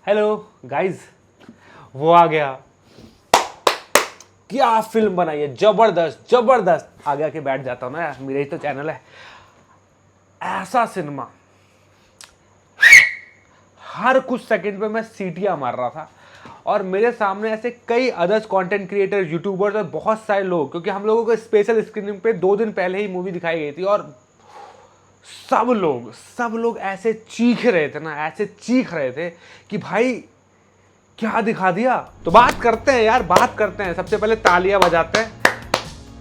Hello guys, वो आ गया। क्या फिल्म बनाई है, जबरदस्त जबरदस्त। आगे आके बैठ जाता हूँ ना यार, मेरा ही तो चैनल है। ऐसा सिनेमा, हर कुछ सेकंड पे मैं सीटियां मार रहा था और मेरे सामने ऐसे कई अदर्स कंटेंट क्रिएटर, यूट्यूबर्स और बहुत सारे लोग, क्योंकि हम लोगों को स्पेशल स्क्रीनिंग पे 2 दिन पहले ही मूवी दिखाई गई थी और सब लोग ऐसे चीख रहे थे ना, ऐसे चीख रहे थे कि भाई क्या दिखा दिया। तो बात करते हैं यार, बात करते हैं। सबसे पहले तालियां बजाते हैं,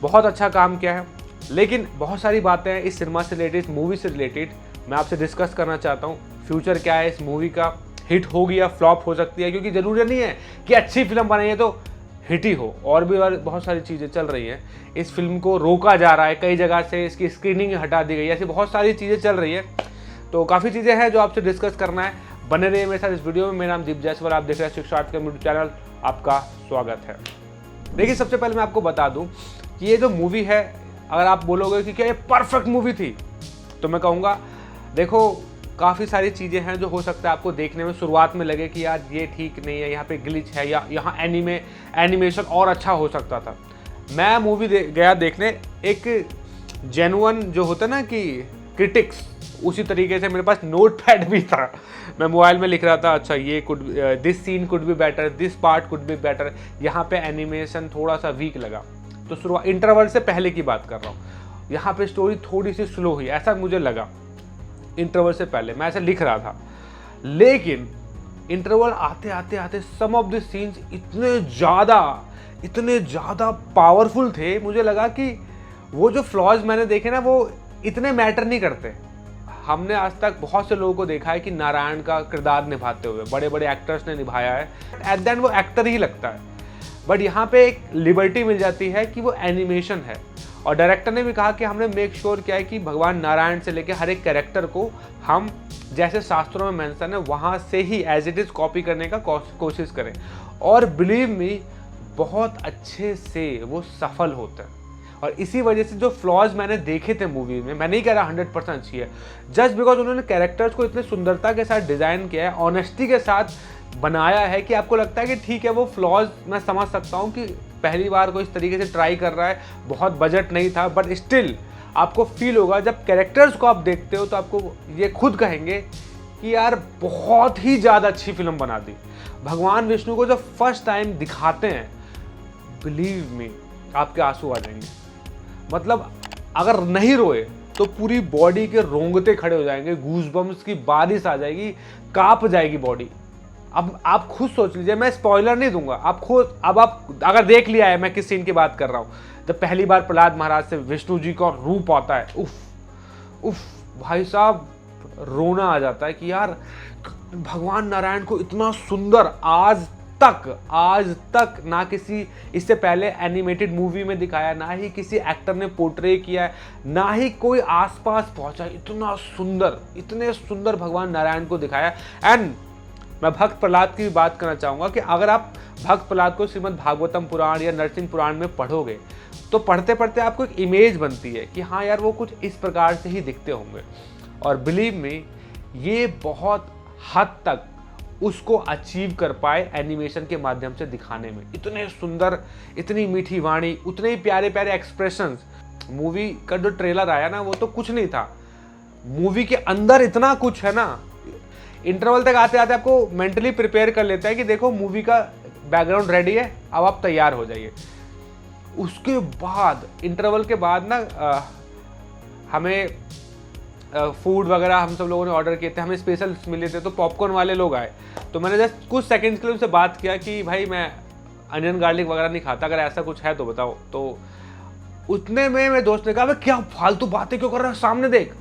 बहुत अच्छा काम किया है। लेकिन बहुत सारी बातें हैं इस सिनेमा से रिलेटेड, इस मूवी से रिलेटेड मैं आपसे डिस्कस करना चाहता हूँ। फ्यूचर क्या है इस मूवी का, हिट होगी या फ्लॉप हो सकती है, क्योंकि जरूरी नहीं है कि अच्छी फिल्म बनाई है तो हिट ही हो, और भी बहुत सारी चीज़ें चल रही हैं। इस फिल्म को रोका जा रहा है, कई जगह से इसकी स्क्रीनिंग हटा दी गई है, ऐसी बहुत सारी चीज़ें चल रही है। तो काफ़ी चीज़ें हैं जो आपसे डिस्कस करना है। बने रहिए मेरे साथ इस वीडियो में। मेरा नाम दीप जायसवाल, आप देख रहे हैं शिक्षा आर्ट का यूट्यूब चैनल, आपका स्वागत है। देखिए, सबसे पहले मैं आपको बता दूं कि ये जो मूवी है, अगर आप बोलोगे कि क्या ये परफेक्ट मूवी थी, तो मैं कहूँगा देखो, काफ़ी सारी चीज़ें हैं जो हो सकता है आपको देखने में शुरुआत में लगे कि यार ये ठीक नहीं है, यहाँ पे ग्लिच है या यहाँ एनिमेशन और अच्छा हो सकता था। मैं मूवी गया देखने एक जेन्युइन जो होता है ना कि क्रिटिक्स, उसी तरीके से मेरे पास नोट पैड भी था। मैं मोबाइल में लिख रहा था, अच्छा ये this scene could be better, this part could be better, यहाँ पे एनिमेशन थोड़ा सा वीक लगा। तो शुरुआत इंटरवल से पहले की बात कर रहा हूँ, यहाँ पे स्टोरी थोड़ी सी स्लो हुई, ऐसा मुझे लगा। इंटरवल से पहले मैं ऐसा लिख रहा था, लेकिन इंटरवल आते आते आते सम ऑफ द सीन्स इतने ज़्यादा पावरफुल थे, मुझे लगा कि वो जो फ्लॉज मैंने देखे ना वो इतने मैटर नहीं करते। हमने आज तक बहुत से लोगों को देखा है कि नारायण का किरदार निभाते हुए बड़े बड़े एक्टर्स ने निभाया है, एट द एंड वो एक्टर ही लगता है। बट यहाँ पे एक लिबर्टी मिल जाती है कि वो एनिमेशन है, और डायरेक्टर ने भी कहा कि हमने मेक श्योर किया है कि भगवान नारायण से लेकर हर एक कैरेक्टर को हम जैसे शास्त्रों में मेंशन है वहाँ से ही एज इट इज़ कॉपी करने का कोशिश करें, और बिलीव मी बहुत अच्छे से वो सफल होता है। और इसी वजह से जो फ्लॉज मैंने देखे थे मूवी में, मैं नहीं कह रहा 100% अच्छी है, जस्ट बिकॉज उन्होंने कैरेक्टर्स को इतने सुंदरता के साथ डिज़ाइन किया है, ऑनेस्टी के साथ बनाया है कि आपको लगता है कि ठीक है, वो फ्लॉज मैं समझ सकता हूँ कि पहली बार को इस तरीके से ट्राई कर रहा है, बहुत बजट नहीं था, बट स्टिल आपको फील होगा जब कैरेक्टर्स को आप देखते हो तो आपको ये खुद कहेंगे कि यार बहुत ही ज़्यादा अच्छी फिल्म बना दी। भगवान विष्णु को जब फर्स्ट टाइम दिखाते हैं, बिलीव मी आपके आंसू आ जाएंगे। मतलब अगर नहीं रोए तो पूरी बॉडी के रोंगटे खड़े हो जाएंगे, गूज़बम्स की बारिश आ जाएगी, कांप जाएगी बॉडी। अब आप खुद सोच लीजिए, मैं स्पॉइलर नहीं दूंगा, आप खुद अब आप अगर देख लिया है मैं किस सीन की बात कर रहा हूँ, जब पहली बार प्रहलाद महाराज से विष्णु जी का रूप आता है, उफ उफ भाई साहब, रोना आ जाता है कि यार भगवान नारायण को इतना सुंदर आज तक ना किसी इससे पहले एनिमेटेड मूवी में दिखाया, ना ही किसी एक्टर ने पोर्ट्रे किया है, ना ही कोई आसपास पहुंचा। इतने सुंदर भगवान नारायण को दिखाया। एंड मैं भक्त प्रहलाद की भी बात करना चाहूँगा कि अगर आप भक्त प्रहलाद को श्रीमद् भागवतम पुराण या नरसिंह पुराण में पढ़ोगे तो पढ़ते पढ़ते आपको एक इमेज बनती है कि हाँ यार वो कुछ इस प्रकार से ही दिखते होंगे। और बिलीव मी, ये बहुत हद तक उसको अचीव कर पाए एनिमेशन के माध्यम से दिखाने में। इतने सुंदर, इतनी मीठी वाणी, उतने ही प्यारे प्यारे एक्सप्रेशंस। मूवी का जो ट्रेलर आया ना वो तो कुछ नहीं था, मूवी के अंदर इतना कुछ है ना। इंटरवल तक आते आते आपको मेंटली प्रिपेयर कर लेता है कि देखो मूवी का बैकग्राउंड रेडी है, अब आप तैयार हो जाइए। उसके बाद इंटरवल के बाद ना हमें फूड वगैरह हम सब लोगों ने ऑर्डर किए थे, हमें स्पेशल मिले थे, तो पॉपकॉर्न वाले लोग आए। तो मैंने जस्ट कुछ सेकंड्स के लिए उनसे बात किया कि भाई मैं अनियन गार्लिक वगैरह नहीं खाता, अगर ऐसा कुछ है तो बताओ। तो उतने में मेरे दोस्त ने कहा क्या फालतू बातें क्यों कर रहा है, सामने देख।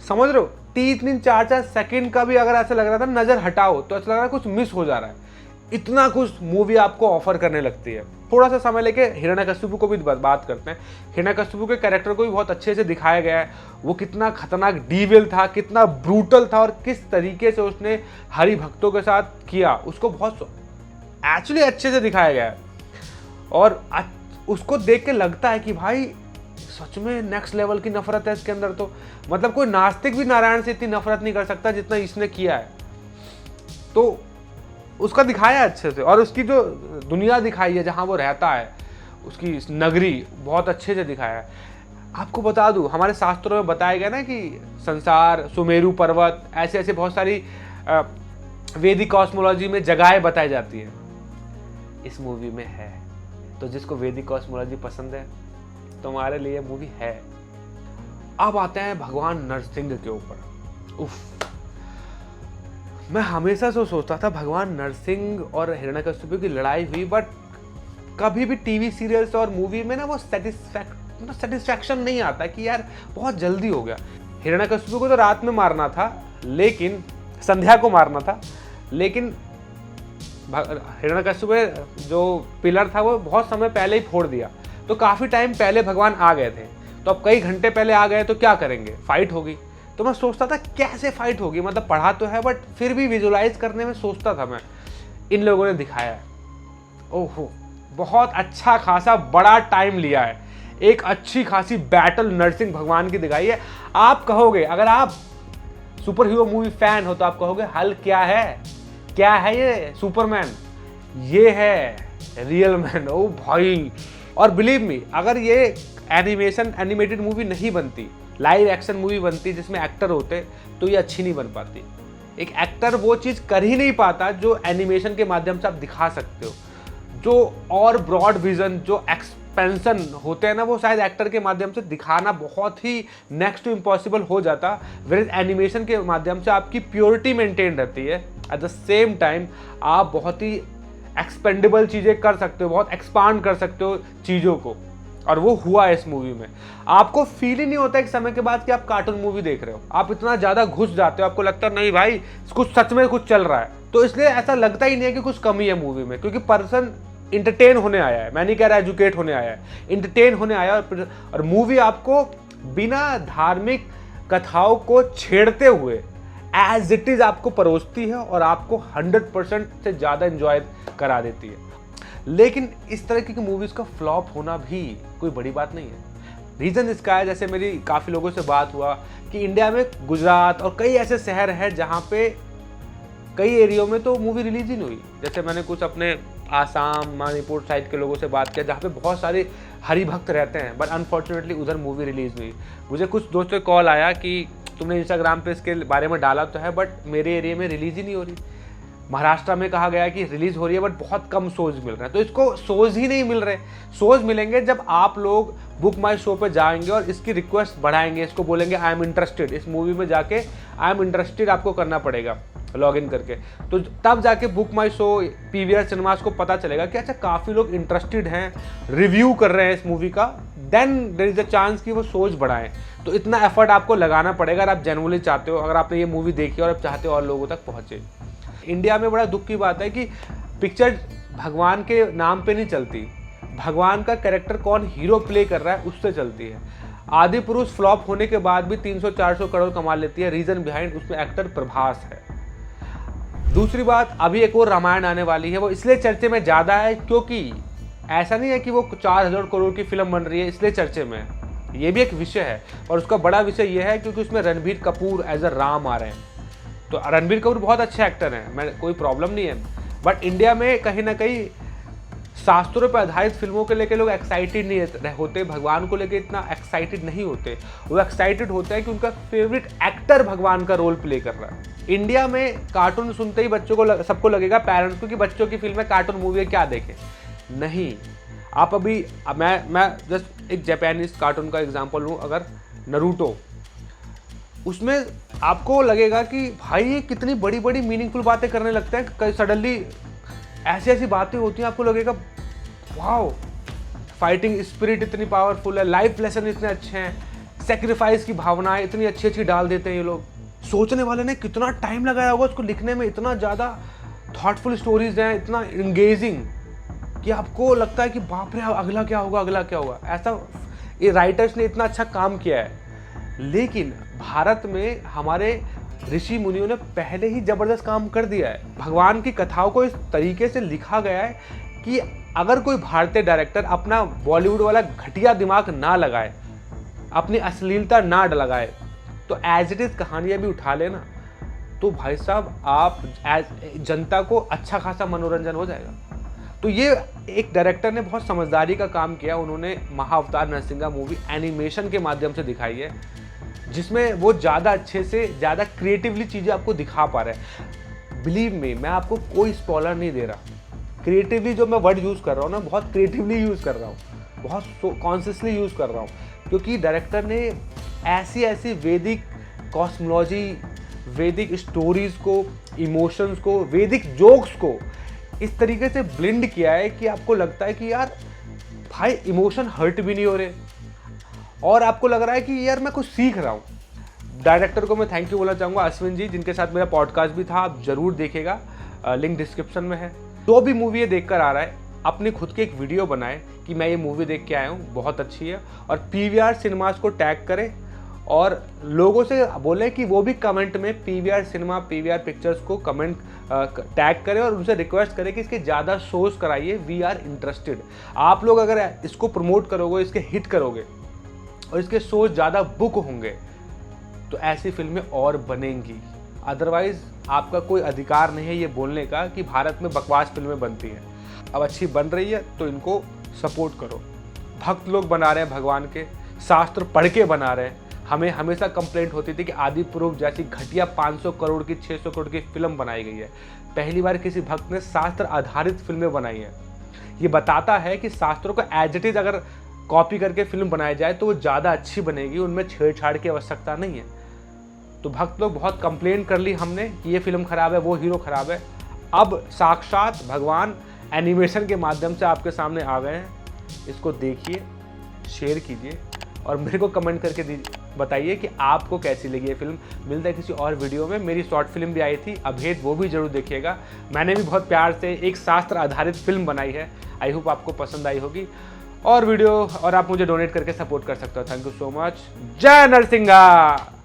समझ रहे हो, 3-4 सेकंड का भी अगर ऐसा लग रहा था नज़र हटाओ तो ऐसा लग रहा है कुछ मिस हो जा रहा है। इतना कुछ मूवी आपको ऑफर करने लगती है। थोड़ा सा समय लेके हिरण्यकशिपु को भी बात करते हैं। हिरण्यकशिपु के कैरेक्टर को भी बहुत अच्छे से दिखाया गया है, वो कितना खतरनाक डीविल था, कितना ब्रूटल था, और किस तरीके से उसने हरि भक्तों के साथ किया, उसको बहुत एक्चुअली अच्छे से दिखाया गया है। और उसको देख के लगता है कि भाई सच में नेक्स्ट लेवल की नफरत है इसके अंदर। तो मतलब कोई नास्तिक भी नारायण से इतनी नफरत नहीं कर सकता जितना इसने किया है। तो उसका दिखाया है अच्छे से, और उसकी जो दुनिया दिखाई है जहाँ वो रहता है, उसकी नगरी बहुत अच्छे से दिखाया है। आपको बता दूं, हमारे शास्त्रों में बताया गया ना कि संसार, सुमेरु पर्वत, ऐसे ऐसे बहुत सारी वैदिक कॉस्मोलॉजी में जगहें बताई जाती हैं, इस मूवी में है। तो जिसको वैदिक कॉस्मोलॉजी पसंद है तुम्हारे लिए मूवी है। अब आते हैं भगवान नरसिंह के ऊपर। उफ, मैं हमेशा से सोचता था भगवान नरसिंह और हिरण्यकश्यप की लड़ाई हुई, बट कभी भी टीवी सीरियल्स और मूवी में ना वो सेटिस्फैक्शन नहीं आता कि यार बहुत जल्दी हो गया। हिरण्यकश्यप को तो रात में मारना था, लेकिन संध्या को मारना था, लेकिन हिरण्यकश्यप जो पिलर था वो बहुत समय पहले ही फोड़ दिया, तो काफ़ी टाइम पहले भगवान आ गए थे। तो अब कई घंटे पहले आ गए तो क्या करेंगे, फाइट होगी। तो मैं सोचता था कैसे फाइट होगी, मतलब पढ़ा तो है बट फिर भी विजुलाइज करने में सोचता था मैं। इन लोगों ने दिखाया है, ओहो बहुत अच्छा खासा बड़ा टाइम लिया है, एक अच्छी खासी बैटल नरसिंह भगवान की दिखाई है। आप कहोगे, अगर आप सुपर हीरो मूवी फैन हो तो आप कहोगे हल्क क्या है, क्या है ये सुपरमैन, ये है रियल मैन। ओ भाई, और बिलीव मी, अगर ये एनिमेटेड मूवी नहीं बनती, लाइव एक्शन मूवी बनती जिसमें एक्टर होते, तो ये अच्छी नहीं बन पाती। एक एक्टर वो चीज़ कर ही नहीं पाता जो एनिमेशन के माध्यम से आप दिखा सकते हो। जो और ब्रॉड विजन, जो एक्सपेंशन होते हैं ना, वो शायद एक्टर के माध्यम से दिखाना बहुत ही नेक्स्ट टू इम्पॉसिबल हो जाता। वेयर एनिमेशन के माध्यम से आपकी प्योरिटी मेंटेन रहती है, एट द सेम टाइम आप बहुत ही एक्सपेंडेबल चीज़ें कर सकते हो, बहुत एक्सपांड कर सकते हो चीज़ों को, और वो हुआ है इस मूवी में। आपको फील ही नहीं होता एक समय के बाद कि आप कार्टून मूवी देख रहे हो, आप इतना ज़्यादा घुस जाते हो, आपको लगता है नहीं भाई कुछ सच में कुछ चल रहा है। तो इसलिए ऐसा लगता ही नहीं है कि कुछ कमी है मूवी में, क्योंकि पर्सन इंटरटेन होने आया है। मैं नहीं कह रहा एजुकेट होने आया है, इंटरटेन होने आया है। और मूवी आपको बिना धार्मिक कथाओं को छेड़ते हुए एज इट इज आपको परोसती है और आपको 100% से ज़्यादा एंजॉय करा देती है। लेकिन इस तरह की मूवीज़ का फ्लॉप होना भी कोई बड़ी बात नहीं है। रीज़न इसका है, जैसे मेरी काफ़ी लोगों से बात हुआ कि इंडिया में गुजरात और कई ऐसे शहर हैं जहाँ पे कई एरियो में तो मूवी रिलीज ही नहीं हुई। जैसे मैंने कुछ अपने आसाम, मणिपुर साइड के लोगों से बात किया जहाँ पे बहुत सारे हरि भक्त रहते हैं, बट अनफॉर्चुनेटली उधर मूवी रिलीज नहीं हुई। मुझे कुछ दोस्तों कॉल आया कि तुमने इंस्टाग्राम पे इसके बारे में डाला तो है, बट मेरे एरिया में रिलीज ही नहीं हो रही। महाराष्ट्र में कहा गया कि रिलीज हो रही है, बट बहुत कम शोज मिल रहे हैं। तो इसको शोज ही नहीं मिल रहे। शोज मिलेंगे जब आप लोग बुक माई शो पे जाएंगे और इसकी रिक्वेस्ट बढ़ाएंगे, इसको बोलेंगे आई एम इंटरेस्टेड, इस मूवी में जाके आई एम इंटरेस्टेड आपको करना पड़ेगा लॉग इन करके। तो तब जाके बुक माई शो, पीवीआर सिनेमास को पता चलेगा कि अच्छा काफ़ी लोग इंटरेस्टेड हैं, रिव्यू कर रहे हैं इस मूवी का, then there is a chance कि वो शोज बढ़ाएं। तो इतना एफर्ट आपको लगाना पड़ेगा अगर आप जेन्युइनली चाहते हो, अगर आपने ये मूवी देखी और आप चाहते हो और लोगों तक पहुँचे। इंडिया में बड़ा दुख की बात है कि पिक्चर भगवान के नाम पे नहीं चलती, भगवान का कैरेक्टर कौन हीरो प्ले कर रहा है उससे चलती है। आदि पुरुष फ्लॉप होने के बाद भी 300-400 करोड़ कमा लेती है। रीजन बिहाइंड उसमें एक्टर प्रभास है। दूसरी बात, अभी एक और रामायण आने वाली है, वो इसलिए चर्चे में ज़्यादा है क्योंकि ऐसा नहीं है कि वो 4000 करोड़ की फिल्म बन रही है इसलिए चर्चे में है। ये भी एक विषय है, और उसका बड़ा विषय ये है क्योंकि उसमें रणबीर कपूर एज अ राम आ रहे हैं। तो रणबीर कपूर बहुत अच्छे एक्टर हैं, मैं कोई प्रॉब्लम नहीं है, बट इंडिया में कहीं ना कहीं शास्त्रों पर आधारित फिल्मों के लेके लोग एक्साइटेड नहीं होते, भगवान को लेके इतना एक्साइटेड नहीं होते। वो एक्साइटेड होते हैं कि उनका फेवरेट एक्टर भगवान का रोल प्ले कर रहा है। इंडिया में कार्टून सुनते ही बच्चों को सबको लगेगा, पेरेंट्स को, कि बच्चों की फिल्म में कार्टून मूवी है क्या देखें। नहीं, आप अभी मैं जस्ट एक जापानीज कार्टून का एग्जांपल लूँ, अगर नरूटो, उसमें आपको लगेगा कि भाई ये कितनी बड़ी बड़ी मीनिंगफुल बातें करने लगते हैं, सडनली ऐसी ऐसी बातें होती हैं, आपको लगेगा वाओ, फाइटिंग स्पिरिट इतनी पावरफुल है, लाइफ लेसन इतने अच्छे हैं, सेक्रीफाइस की भावनाएं इतनी अच्छी अच्छी डाल देते हैं ये लोग। सोचने वाले ने कितना टाइम लगाया होगा उसको लिखने में, इतना ज़्यादा थॉटफुल स्टोरीज हैं, इतना इंगेजिंग कि आपको लगता है कि बाप रे अगला क्या होगा, अगला क्या होगा। ऐसा ये राइटर्स ने इतना अच्छा काम किया है। लेकिन भारत में हमारे ऋषि मुनियों ने पहले ही जबरदस्त काम कर दिया है। भगवान की कथाओं को इस तरीके से लिखा गया है कि अगर कोई भारतीय डायरेक्टर अपना बॉलीवुड वाला घटिया दिमाग ना लगाए, अपनी अश्लीलता ना लगाए, तो एज इट इज कहानियाँ भी उठा लेना, तो भाई साहब आप जनता को अच्छा खासा मनोरंजन हो जाएगा। तो ये एक डायरेक्टर ने बहुत समझदारी का काम किया। उन्होंने महाअवतार नरसिंहा मूवी एनिमेशन के माध्यम से दिखाई है, जिसमें वो ज़्यादा अच्छे से ज़्यादा क्रिएटिवली चीज़ें आपको दिखा पा रहे हैं। बिलीव मी, मैं आपको कोई स्पॉइलर नहीं दे रहा। क्रिएटिवली जो मैं वर्ड यूज़ कर रहा हूँ ना, बहुत क्रिएटिवली यूज़ कर रहा हूँ, बहुत कॉन्शियसली यूज़ कर रहा हूँ, क्योंकि डायरेक्टर ने ऐसी ऐसी वैदिक कॉस्मोलॉजी, वैदिक स्टोरीज़ को, इमोशंस को, वैदिक जोक्स को इस तरीके से ब्लेंड किया है कि आपको लगता है कि यार भाई इमोशन हर्ट भी नहीं हो रहे, और आपको लग रहा है कि यार मैं कुछ सीख रहा हूँ। डायरेक्टर को मैं थैंक यू बोलना चाहूँगा, अश्विन जी, जिनके साथ मेरा पॉडकास्ट भी था, आप ज़रूर देखिएगा, लिंक डिस्क्रिप्शन में है। जो भी मूवी ये देख कर आ रहा है, अपनी खुद की एक वीडियो बनाए कि मैं ये मूवी देख के आया हूँ, बहुत अच्छी है, और PVR सिनेमास को टैग करें और लोगों से बोले कि वो भी कमेंट में PVR सिनेमा, PVR पिक्चर्स को कमेंट टैग करें और उनसे रिक्वेस्ट करें कि इसके ज़्यादा शोज कराइए, वी आर इंटरेस्टेड। आप लोग अगर इसको प्रमोट करोगे, इसके हिट करोगे और इसके शोज ज़्यादा बुक होंगे, तो ऐसी फिल्में और बनेंगी। अदरवाइज़ आपका कोई अधिकार नहीं है ये बोलने का कि भारत में बकवास फिल्में बनती हैं। अब अच्छी बन रही है तो इनको सपोर्ट करो। भक्त लोग बना रहे हैं भगवान के, शास्त्र पढ़ के बना रहे हैं। हमें हमेशा कंप्लेंट होती थी कि आदि पुरुष जैसी घटिया 500 करोड़ की, 600 करोड़ की फिल्म बनाई गई है। पहली बार किसी भक्त ने शास्त्र आधारित फिल्में बनाई हैं। ये बताता है कि शास्त्रों को एज इट इज अगर कॉपी करके फिल्म बनाई जाए तो वो ज़्यादा अच्छी बनेगी, उनमें छेड़छाड़ की आवश्यकता नहीं है। तो भक्त लोग बहुत कंप्लेंट कर ली हमने कि ये फिल्म खराब है, वो हीरो खराब है। अब साक्षात भगवान एनिमेशन के माध्यम से आपके सामने आ गए हैं। इसको देखिए, शेयर कीजिए और मेरे को कमेंट करके बताइए कि आपको कैसी लगी ये फिल्म। मिलता है किसी और वीडियो में। मेरी शॉर्ट फिल्म भी आई थी अभेद, वो भी जरूर देखिएगा। मैंने भी बहुत प्यार से एक शास्त्र आधारित फिल्म बनाई है। आई होप आपको पसंद आई होगी और वीडियो, और आप मुझे डोनेट करके सपोर्ट कर सकते हो। Thank you so much. जय नरसिंहा।